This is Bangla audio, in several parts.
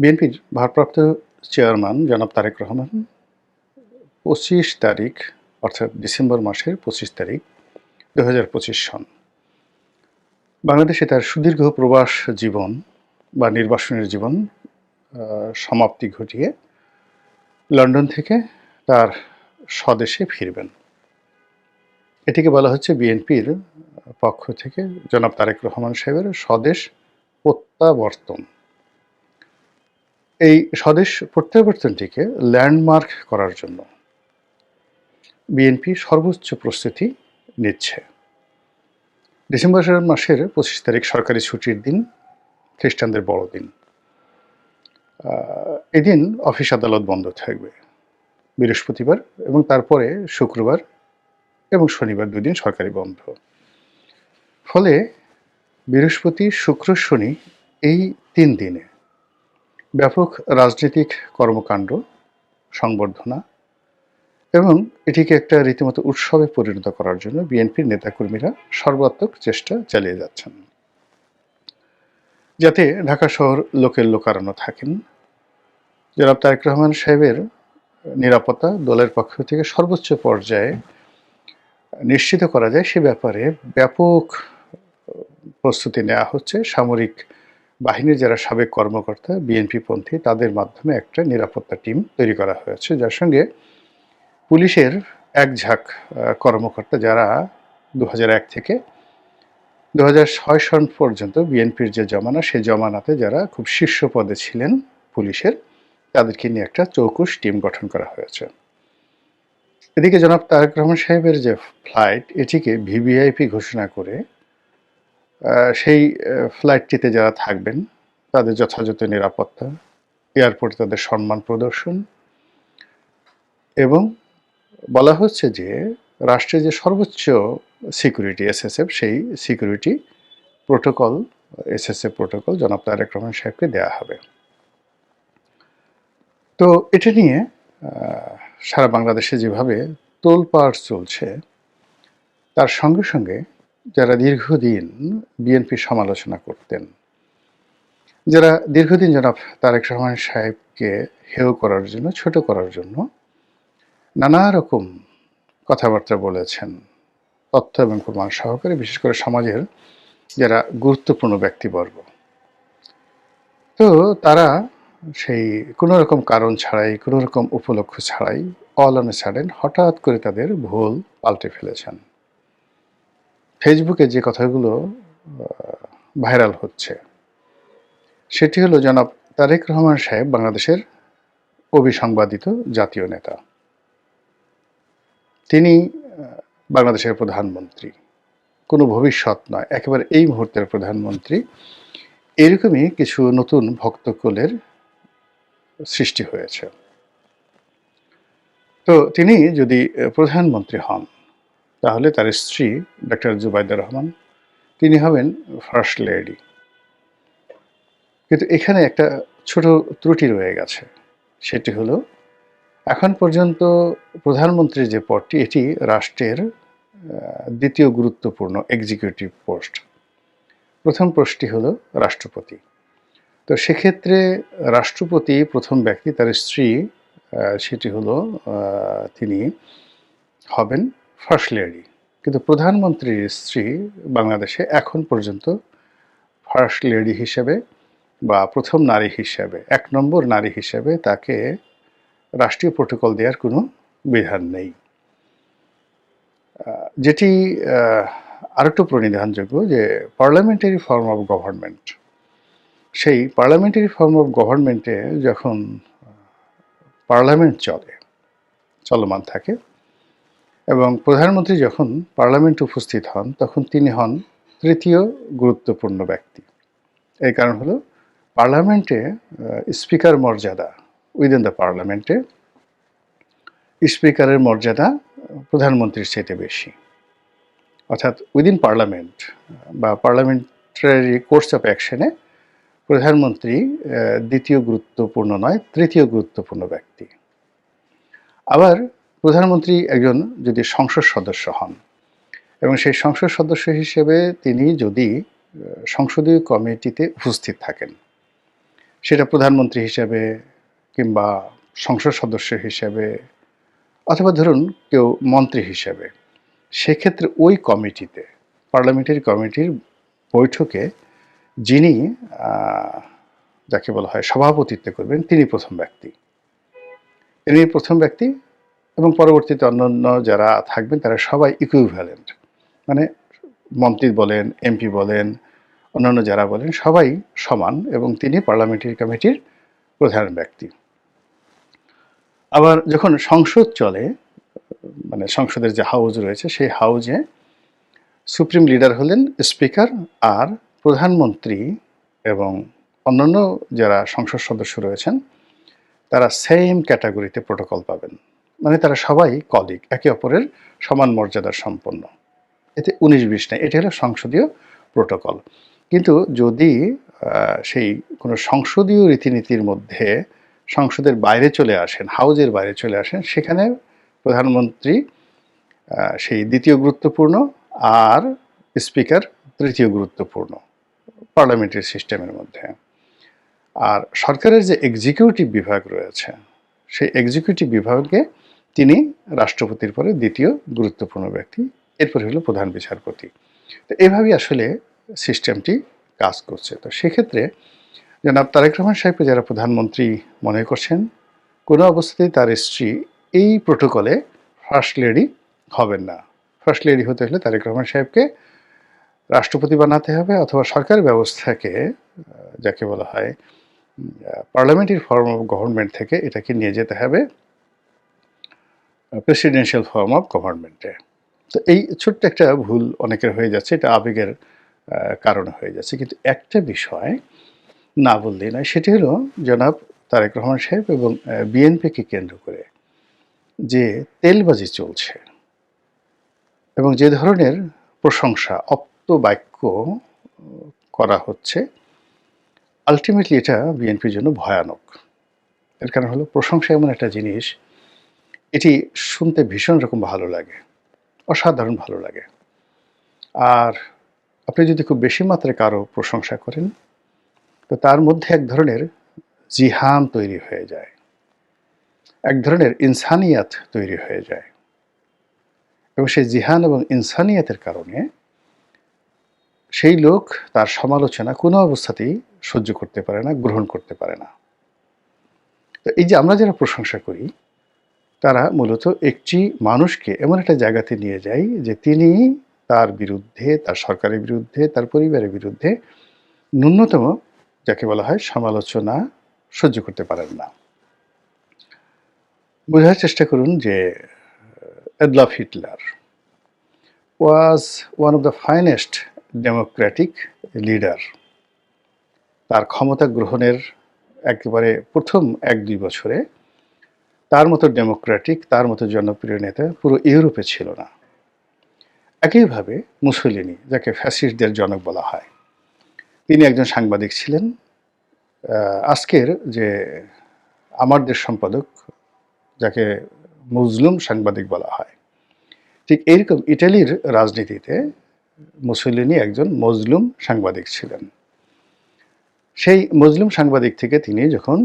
বিএনপির ভারপ্রাপ্ত চেয়ারম্যান জনাব তারেক রহমান ২৫ তারিখ অর্থাৎ ডিসেম্বর মাসের ২৫ তারিখ ২০২৫ সন বাংলাদেশে তার সুদীর্ঘ প্রবাস জীবন বা নির্বাসনের জীবন সমাপ্তি ঘটিয়ে লন্ডন থেকে তার স্বদেশে ফিরবেন। এটিকে বলা হচ্ছে বিএনপির পক্ষ থেকে জনাব তারেক রহমান সাহেবের স্বদেশ প্রত্যাবর্তন। এই স্বদেশ প্রত্যাবর্তনটিকে ল্যান্ডমার্ক করার জন্য বিএনপি সর্বোচ্চ প্রস্তুতি নিচ্ছে। ডিসেম্বর মাসের ২৫ তারিখ সরকারি ছুটির দিন, খ্রিস্টানদের বড়দিন। এদিন অফিস আদালত বন্ধ থাকবে। বৃহস্পতিবার এবং তারপরে শুক্রবার এবং শনিবার ২ দিন সরকারি বন্ধ। ফলে বৃহস্পতি, শুক্র, শনি এই ৩ দিনে ব্যাপক রাজনৈতিক কর্মকাণ্ড, সংবর্ধনা এবং এটিকে একটা রীতিমতো উৎসবে পরিণত করার জন্য বিএনপির নেতাকর্মীরা সর্বাত্মক চেষ্টা চালিয়ে যাচ্ছেন, যাতে ঢাকা শহর লোকের লোকারণ্য থাকেন। জনাব তারেক রহমান সাহেবের নিরাপত্তা দলের পক্ষ থেকে সর্বোচ্চ পর্যায়ে নিশ্চিত করা যায় সে ব্যাপারে ব্যাপক প্রস্তুতি নেওয়া হচ্ছে। সামরিক বাহিনীর যারা সাবেক কর্মকর্তা বিএনপিপন্থী তাদের মাধ্যমে একটা নিরাপত্তা টিম তৈরি করা হয়েছে, যার সঙ্গে পুলিশের এক ঝাঁক কর্মকর্তা যারা ২০০১ থেকে ২০০৬ সন পর্যন্ত বিএনপির যে জমানা, সে জমানাতে যারা খুব শীর্ষ পদে ছিলেন পুলিশের, তাদেরকে নিয়ে একটা চৌকুশ টিম গঠন করা হয়েছে। এদিকে জনাব তারেক রহমান সাহেবের যে ফ্লাইট, এটিকে ভিভিআইপি ঘোষণা করে সেই ফ্লাইটটিতে যারা থাকবেন তাদের যথাযথ নিরাপত্তা, এয়ারপোর্টে তাদের সম্মান প্রদর্শন এবং বলা হচ্ছে যে রাষ্ট্রের যে সর্বোচ্চ সিকিউরিটি এসএসএফ, সেই সিকিউরিটি প্রোটোকল, এসএসএফ প্রোটোকল জনাব তারেক রহমান সাহেবকে দেওয়া হবে। তো এটা নিয়ে সারা বাংলাদেশে যেভাবে তোলপাড় চলছে, তার সঙ্গে সঙ্গে যারা দীর্ঘদিন বিএনপি সমালোচনা করতেন, যারা দীর্ঘদিন জনাব তারেক রহমান সাহেবকে হেয় করার জন্য, ছোট করার জন্য নানা রকম কথাবার্তা বলেছেন, তথ্য এবং প্রমাণ সহকারে, বিশেষ করে সমাজের যারা গুরুত্বপূর্ণ ব্যক্তিবর্গ, তো তারা সেই কোনো রকম কারণ ছাড়াই, কোনো রকম উপলক্ষ ছাড়াই অল অন এ সাডেন হঠাৎ করে তাদের ভুল পাল্টে ফেলেছেন। ফেসবুকে যে কথাগুলো ভাইরাল হচ্ছে সেটি হলো, জনাব তারেক রহমান সাহেব বাংলাদেশের অবিসংবাদিত জাতীয় নেতা, তিনি বাংলাদেশের প্রধানমন্ত্রী, কোনো ভবিষ্যৎ নয়, একেবারে এই মুহূর্তের প্রধানমন্ত্রী। এরকমই কিছু নতুন ভক্তকুলের সৃষ্টি হয়েছে। তো তিনি যদি প্রধানমন্ত্রী হন, তাহলে তার স্ত্রী ডক্টর জুবাইদা রহমান, তিনি হবেন ফার্স্ট লেডি। কিন্তু এখানে একটা ছোট ত্রুটি রয়ে গেছে, সেটি হলো এখন পর্যন্ত প্রধানমন্ত্রীর যে পদটি, এটি রাষ্ট্রের দ্বিতীয় গুরুত্বপূর্ণ এক্সিকিউটিভ পোস্ট। প্রথম পোস্টটি হলো রাষ্ট্রপতি। তো সেক্ষেত্রে রাষ্ট্রপতি প্রথম ব্যক্তি, তার স্ত্রী সেটি হলো তিনি হবেন ফার্স্ট লেডি। কিন্তু প্রধানমন্ত্রীর স্ত্রী বাংলাদেশে এখন পর্যন্ত ফার্স্ট লেডি হিসেবে বা প্রথম নারী হিসেবে, ১ নম্বর নারী হিসেবে তাকে রাষ্ট্রীয় প্রোটোকল দেওয়ার কোনো বিধান নেই। যেটি আরেকটু প্রণিধানযোগ্য যে পার্লামেন্টারি ফর্ম অফ গভর্নমেন্ট, সেই পার্লামেন্টারি ফর্ম অফ গভর্নমেন্টে যখন পার্লামেন্ট চলমান থাকে এবং প্রধানমন্ত্রী যখন পার্লামেন্টে উপস্থিত হন, তখন তিনি হন তৃতীয় গুরুত্বপূর্ণ ব্যক্তি। এই কারণ হলো পার্লামেন্টে স্পিকার মর্যাদা, উইদিন দ্য পার্লামেন্টে স্পিকারের মর্যাদা প্রধানমন্ত্রীর চাইতে বেশি। অর্থাৎ উইদিন পার্লামেন্ট বা পার্লামেন্টারি কোর্স অফ অ্যাকশনে প্রধানমন্ত্রী দ্বিতীয় গুরুত্বপূর্ণ নয়, তৃতীয় গুরুত্বপূর্ণ ব্যক্তি। আবার প্রধানমন্ত্রী একজন যদি সংসদ সদস্য হন এবং সেই সংসদ সদস্য হিসেবে তিনি যদি সংসদীয় কমিটিতে উপস্থিত থাকেন, সেটা প্রধানমন্ত্রী হিসেবে কিংবা সংসদ সদস্য হিসেবে অথবা ধরুন কেউ মন্ত্রী হিসেবে, সেক্ষেত্রে ওই কমিটিতে, পার্লামেন্টারি কমিটির বৈঠকে যিনি যাকে বলা হয় সভাপতিত্ব করবেন, তিনি প্রথম ব্যক্তি। তিনি প্রথম ব্যক্তি এবং পরবর্তীতে অন্যান্য যারা থাকবেন তারা সবাই ইকুইভ্যালেন্ট, মানে মন্ত্রী বলেন, এমপি বলেন, অন্যান্য যারা বলেন সবাই সমান এবং তিনি পার্লামেন্টারি কমিটির প্রধান ব্যক্তি। আবার যখন সংসদ চলে, মানে সংসদের যে হাউস রয়েছে সেই হাউজে সুপ্রিম লিডার হলেন স্পিকার, আর প্রধানমন্ত্রী এবং অন্যান্য যারা সংসদ সদস্য রয়েছেন তারা সেম ক্যাটাগরিতে প্রোটোকল পাবেন, মানে তারা সবাই কলিগ, একে অপরের সমান মর্যাদার সম্পন্ন। এতে 19-20 নেই, এটা হলো সংসদীয় প্রোটোকল। কিন্তু যদি সেই কোনো সংসদীয় রীতিনীতির মধ্যে সংসদের বাইরে চলে আসেন, হাউজের বাইরে চলে আসেন, সেখানে প্রধানমন্ত্রী সেই দ্বিতীয় গুরুত্বপূর্ণ আর স্পিকার তৃতীয় গুরুত্বপূর্ণ পার্লামেন্টারি সিস্টেমের মধ্যে। আর সরকারের যে এক্সিকিউটিভ বিভাগ রয়েছে সেই এক্সিকিউটিভ বিভাগে তিনি রাষ্ট্রপতির পরে দ্বিতীয় গুরুত্বপূর্ণ ব্যক্তি, এরপরে হলো প্রধান বিচারপতি। তো এভাবেই আসলে সিস্টেমটি কাজ করছে। তো সেক্ষেত্রে জনাব তারেক রহমান সাহেবকে যারা প্রধানমন্ত্রী মনে করছেন, কোনো অবস্থাতেই তার স্ত্রী এই প্রোটোকলে ফার্স্ট লেডি হবেন না। ফার্স্ট লেডি হতে হলে তারেক রহমান সাহেবকে রাষ্ট্রপতি বানাতে হবে, অথবা সরকার ব্যবস্থাকে, যাকে বলা হয় পার্লামেন্টারি ফর্ম অফ গভর্নমেন্ট থেকে এটাকে নিয়ে যেতে হবে প্রেসিডেন্সিয়াল ফর্ম অফ গভর্নমেন্টে। তো এই ছোট্ট একটা ভুল অনেকের হয়ে যাচ্ছে, এটা আবেগের কারণে হয়ে যাচ্ছে। কিন্তু একটা বিষয় না বললেই নয়, সেটি হলো জনাব তারেক রহমান সাহেব এবং বিএনপিকে কেন্দ্র করে যে তেলবাজি চলছে এবং যে ধরনের প্রশংসা, অপ্ত বাক্য করা হচ্ছে, আলটিমেটলি এটা বিএনপির জন্য ভয়ানক। এর কারণ হলো প্রশংসা এমন একটা জিনিস, এটি শুনতে ভীষণ রকম ভালো লাগে, অসাধারণ ভালো লাগে। আর আপনি যদি খুব বেশি মাত্রায় কারো প্রশংসা করেন, তো তার মধ্যে এক ধরনের জিহান তৈরি হয়ে যায়, এক ধরনের ইনসানিয়াত তৈরি হয়ে যায়, এবং সেই জিহান এবং ইনসানিয়াতের কারণে সেই লোক তার সমালোচনা কোনো অবস্থাতেই সহ্য করতে পারে না, গ্রহণ করতে পারে না। তো এই যে আমরা যারা প্রশংসা করি, তারা মূলত একটি মানুষকে এমন একটা জায়গাতে নিয়ে যায় যে তিনি তার বিরুদ্ধে, তার সরকারের বিরুদ্ধে, তার পরিবারের বিরুদ্ধে ন্যূনতম, যাকে বলা হয় সমালোচনা, সহ্য করতে পারেন না। বোঝার চেষ্টা করুন যে Adolf Hitler was one of the finest Democratic leader. তার ক্ষমতা গ্রহণের একেবারে প্রথম 1-2 বছরে তার মতো ডেমোক্রেটিক, তার মতো জনপ্রিয় নেতা পুরো ইউরোপে ছিল না। একইভাবে মুসোলিনি, যাকে ফ্যাসিস্টদের জনক বলা হয়, তিনি একজন সাংবাদিক ছিলেন। আজকের যে আমার দেশ সম্পাদক, যাকে মজলুম সাংবাদিক বলা হয়, ঠিক এইরকম ইটালির রাজনীতিতে মুসোলিনি একজন মজলুম সাংবাদিক ছিলেন। সেই মজলুম সাংবাদিক থেকে তিনি যখন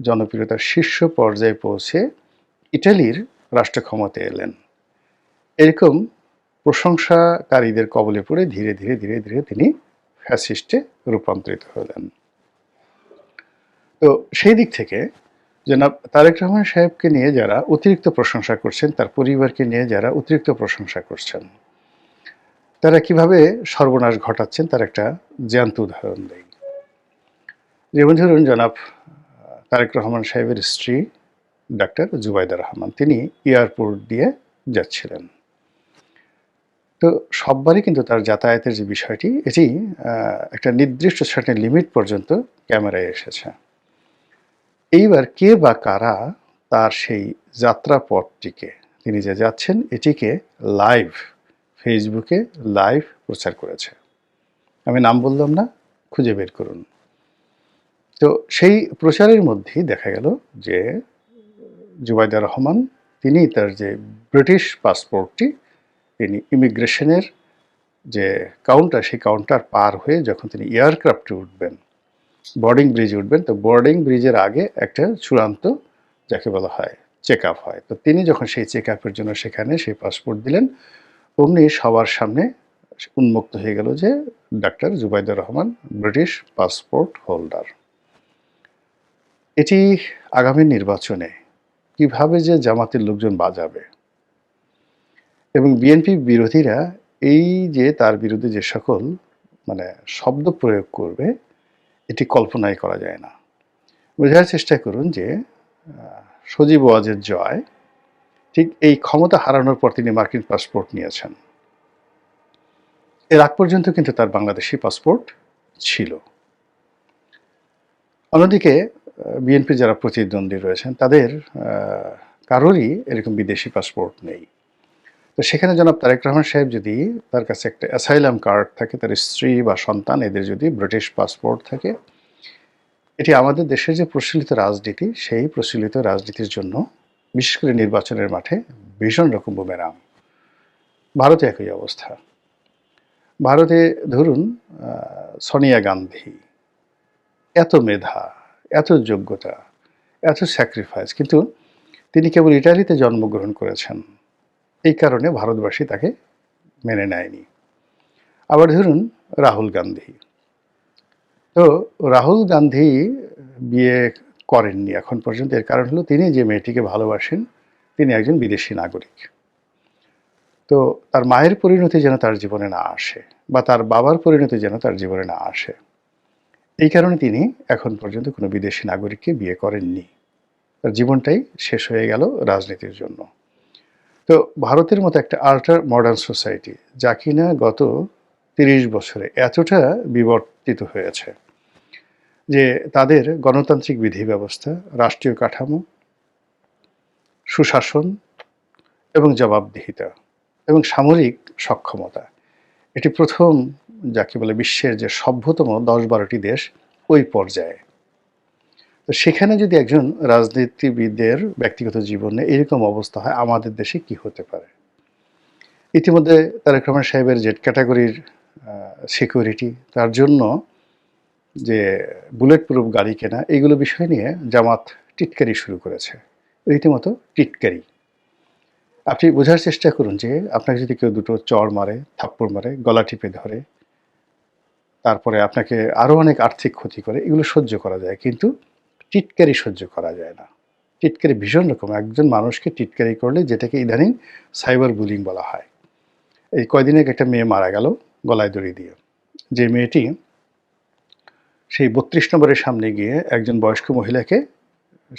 জনপ্রিয়তার শীর্ষ পর্যায়ে পৌঁছে ইটালির রাষ্ট্র ক্ষমতায় এলেন, এরকম প্রশংসাকারীদের কবলে পড়ে ধীরে ধীরে ধীরে ধীরে তিনি ফ্যাসিস্টে রূপান্তরিত হলেন। তো সেই দিক থেকে জনাব তারেক রহমান সাহেবকে নিয়ে যারা অতিরিক্ত প্রশংসা করছেন, তার পরিবারকে নিয়ে যারা অতিরিক্ত প্রশংসা করছেন, তারা কিভাবে সর্বনাশ ঘটাচ্ছেন তার একটা জ্যান্ত উদাহরণ দেয়। যেমন ধরুন জনাব তারেক রহমান সাহেবের স্ত্রী ডাক্তার জুবাইদা রহমান, তিনি এয়ারপোর্ট দিয়ে যাচ্ছিলেন। তো সববারই কিন্তু তার যাতায়াতের যে বিষয়টি, এটি একটা নির্দিষ্ট সার্টেন লিমিট পর্যন্ত ক্যামেরায় এসেছে। এইবার কে বা কারা তার সেই যাত্রাপথটিকে, তিনি যে যাচ্ছেন, এটিকে লাইভ ফেসবুকে লাইভ প্রচার করেছে। আমি নাম বললাম না, খুঁজে বের করুন। তো সেই প্রচারের মধ্যেই দেখা গেল যে জুবাইদা রহমান, তিনি তার যে ব্রিটিশ পাসপোর্টটি, তিনি ইমিগ্রেশনের যে কাউন্টার, সেই কাউন্টার পার হয়ে যখন তিনি এয়ারক্রাফটে উঠবেন, বোর্ডিং ব্রিজে উঠবেন, তো বোর্ডিং ব্রিজের আগে একটা চূড়ান্ত যাকে বলা হয় চেক আপ হয়। তো তিনি যখন সেই চেক আপের জন্য সেখানে সেই পাসপোর্ট দিলেন, অমনি সবার সামনে উন্মুক্ত হয়ে গেল যে doctor Zubaidur Rahman British passport holder. এটি আগামী নির্বাচনে কিভাবে যে জামাতের লোকজন বাজাবে এবং বিএনপি বিরোধীরা এই যে তার বিরুদ্ধে যে সকল মানে শব্দ প্রয়োগ করবে, এটি কল্পনাই করা যায় না। বোঝার চেষ্টা করুন যে সজীব ওয়াজেদ জয় ঠিক এই ক্ষমতা হারানোর পর তিনি মার্কিন পাসপোর্ট নিয়েছেন। এর আগ পর্যন্ত কিন্তু তার বাংলাদেশি পাসপোর্ট ছিল। অন্যদিকে বিএনপি যারা প্রতিদ্বন্দ্বী রয়েছেন তাদের কারোরই এরকম বিদেশি পাসপোর্ট নেই। তো সেখানে জনাব তারেক রহমান সাহেব যদি তার কাছে একটা অ্যাসাইলাম কার্ড থাকে, তার স্ত্রী বা সন্তান এদের যদি ব্রিটিশ পাসপোর্ট থাকে, এটি আমাদের দেশের যে প্রচলিত রাজনীতি, সেই প্রচলিত রাজনীতির জন্য বিশেষ করে নির্বাচনের মাঠে ভীষণ রকম বুমেরাং। ভারতে একই অবস্থা। ভারতে ধরুন সোনিয়া গান্ধী, এত মেধা, এত যোগ্যতা, এত স্যাক্রিফাইস, কিন্তু তিনি কেবল ইটালিতে জন্মগ্রহণ করেছেন, এই কারণে ভারতবাসী তাকে মেনে নেয়নি। আবার ধরুন রাহুল গান্ধী, তো রাহুল গান্ধী বিয়ে করেননি এখন পর্যন্ত। এর কারণ হলো তিনি যে মেয়েটিকে ভালোবাসেন তিনি একজন বিদেশি নাগরিক। তো তার মায়ের পরিণতি যেন তার জীবনে না আসে বা তার বাবার পরিণতি যেন তার জীবনে না আসে, এই কারণে তিনি এখন পর্যন্ত কোনো বিদেশি নাগরিককে বিয়ে করেননি। তার জীবনটাই শেষ হয়ে গেল রাজনীতির জন্য। তো ভারতের মতো একটা আল্ট্রা মডার্ন সোসাইটি, যা কিনা গত 30 বছরে এতটা বিবর্তিত হয়েছে যে তাদের গণতান্ত্রিক বিধি ব্যবস্থা, রাষ্ট্রীয় কাঠামো, সুশাসন এবং জবাবদিহিতা এবং সামরিক সক্ষমতা, এটি প্রথম যাকে বলে বিশ্বের যে সভ্যতম 10-12টি দেশ ওই পর্যায়ে। তো সেখানে যদি একজন রাজনীতিবিদের ব্যক্তিগত জীবনে এরকম অবস্থা হয়, আমাদের দেশে কি হতে পারে? ইতিমধ্যে তারেক রহমান সাহেবের জেড ক্যাটাগরির সিকিউরিটি, তার জন্য যে বুলেট প্রুফ গাড়ি কেনা, এইগুলো বিষয় নিয়ে জামাত টিটকারি শুরু করেছে, রীতিমতো টিটকারি। আপনি বোঝার চেষ্টা করুন যে আপনাকে যদি কেউ দুটো চড় মারে, থাপ্পড় মারে, গলা টিপে ধরে, তারপরে আপনাকে আরও অনেক আর্থিক ক্ষতি করে, এগুলো সহ্য করা যায়, কিন্তু টিটকারি সহ্য করা যায় না। টিটকারি ভীষণ রকম, একজন মানুষকে টিটকারি করলে, যেটাকে ইদানিং সাইবার বুলিং বলা হয়। এই কয়দিন আগে একটা মেয়ে মারা গেল গলায় দড়ি দিয়ে। যে মেয়েটি সেই 32 নম্বরের সামনে গিয়ে একজন বয়স্ক মহিলাকে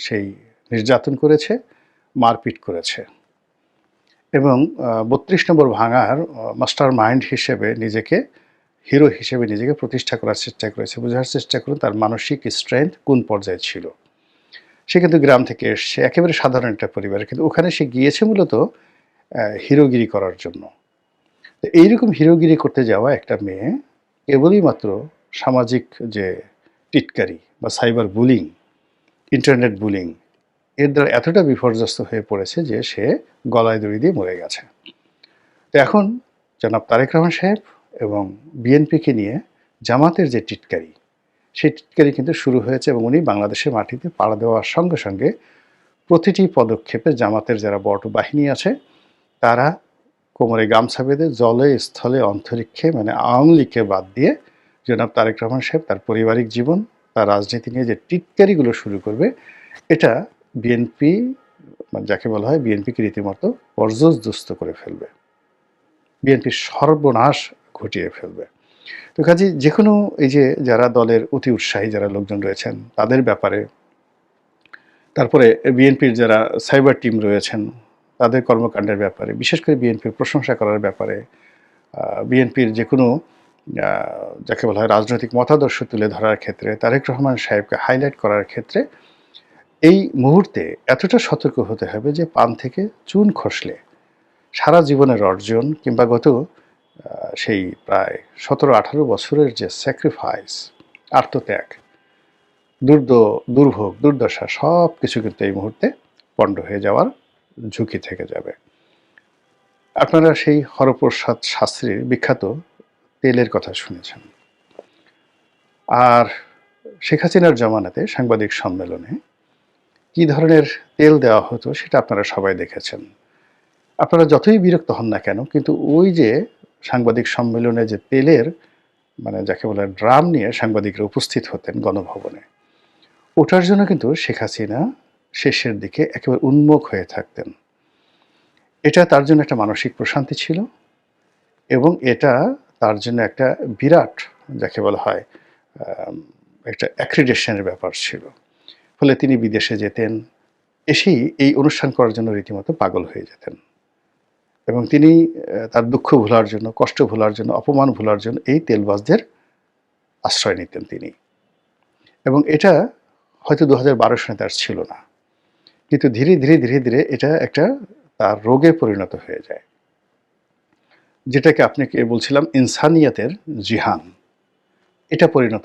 সেই নির্যাতন করেছে, মারপিট করেছে এবং 32 নম্বর ভাঙার মাস্টার মাইন্ড হিসেবে নিজেকে, হিরো হিসেবে নিজেকে প্রতিষ্ঠা করার চেষ্টা করেছে। বোঝার চেষ্টা করুন তার মানসিক স্ট্রেংথ কোন পর্যায়ে ছিল। সে কিন্তু গ্রাম থেকে এসছে, একেবারে সাধারণ একটা পরিবারে, কিন্তু ওখানে সে গিয়েছে মূলত হিরোগিরি করার জন্য। তো এইরকম হিরোগিরি করতে যাওয়া একটা মেয়ে কেবলই মাত্র সামাজিক যে টিটকারি বা সাইবার বুলিং, ইন্টারনেট বুলিং, এর দ্বারা এতটা বিপর্যস্ত হয়ে পড়েছে যে সে গলায় দড়ি দিয়ে মরে গেছে। তো এখন জনাব তারেক রহমান সাহেব এবং বিএনপিকে নিয়ে জামাতের যে টিটকারি, সেই টিটকারি কিন্তু শুরু হয়েছে এবং উনি বাংলাদেশের মাটিতে পাড়া দেওয়ার সঙ্গে সঙ্গে প্রতিটি পদক্ষেপে জামাতের যারা বড় বাহিনী আছে তারা কোমরে গামছা বেঁধে জলে স্থলে অন্তরিক্ষে, মানে আওয়ামী লীগকে বাদ দিয়ে জনাব তারেক রহমান সাহেব তার পারিবারিক জীবন, তার রাজনীতি নিয়ে যে টিটকারিগুলো শুরু করবে, এটা বিএনপি, মানে যাকে বলা হয় বিএনপিকে রীতিমতো পর্যদস্ত করে ফেলবে, বিএনপির সর্বনাশ ঘটিয়ে ফেলবে। তো কাজে যে কোনো এই যে যারা দলের অতি উৎসাহী যারা লোকজন রয়েছেন তাদের ব্যাপারে, তারপরে বিএনপির যারা সাইবার টিম রয়েছেন তাদের কর্মকাণ্ডের ব্যাপারে, বিশেষ করে বিএনপির প্রশংসা করার ব্যাপারে, বিএনপির যে কোনো যাকে বলা হয় রাজনৈতিক মতাদর্শ তুলে ধরার ক্ষেত্রে, তারেক রহমান সাহেবকে হাইলাইট করার ক্ষেত্রে এই মুহূর্তে এতটা সতর্ক হতে হবে যে পান থেকে চুন খসলে সারা জীবনের অর্জন কিংবা গত সেই প্রায় 17-18 বছরের যে স্যাক্রিফাইস, আত্মত্যাগ, দুর্ভোগ, দুর্দশা, সব কিছু কিন্তু এই মুহূর্তে পণ্ড হয়ে যাওয়ার ঝুঁকি থেকে যাবে। আপনারা সেই হরপ্রসাদ শাস্ত্রীর বিখ্যাত তেলের কথা শুনেছেন। আর শেখ হাসিনার জমানাতে সাংবাদিক সম্মেলনে কী ধরনের তেল দেওয়া হতো সেটা আপনারা সবাই দেখেছেন। আপনারা যতই বিরক্ত হন না কেন, কিন্তু ওই যে সাংবাদিক সম্মেলনে যে তেলের মানে যাকে বলে ড্রাম নিয়ে সাংবাদিকরা উপস্থিত হতেন গণভবনে, ওটার জন্য কিন্তু শেখ হাসিনা শেষের দিকে একেবারে উন্মুখ হয়ে থাকতেন। এটা তার জন্য একটা মানসিক প্রশান্তি ছিল এবং এটা তার জন্য একটা বিরাট যাকে বলা হয় একটা অ্যাক্রিডেশনের ব্যাপার ছিল। ফলে তিনি বিদেশে যেতেন, এসেই এই অনুষ্ঠান করার জন্য রীতিমতো পাগল হয়ে যেতেন এবং তিনি তার দুঃখ ভোলার জন্য, কষ্ট ভোলার জন্য, অপমান ভোলার জন্য এই তেলবাজদের আশ্রয় নিতেন তিনি। এবং এটা হয়তো ২০১২ সনে তার ছিল না। কিন্তু ধীরে ধীরে এটা একটা তার রোগে পরিণত হয়ে যায়। যেটাকে আপনাকে বলছিলাম ইনসানিয়াতের জিহান, এটা পরিণত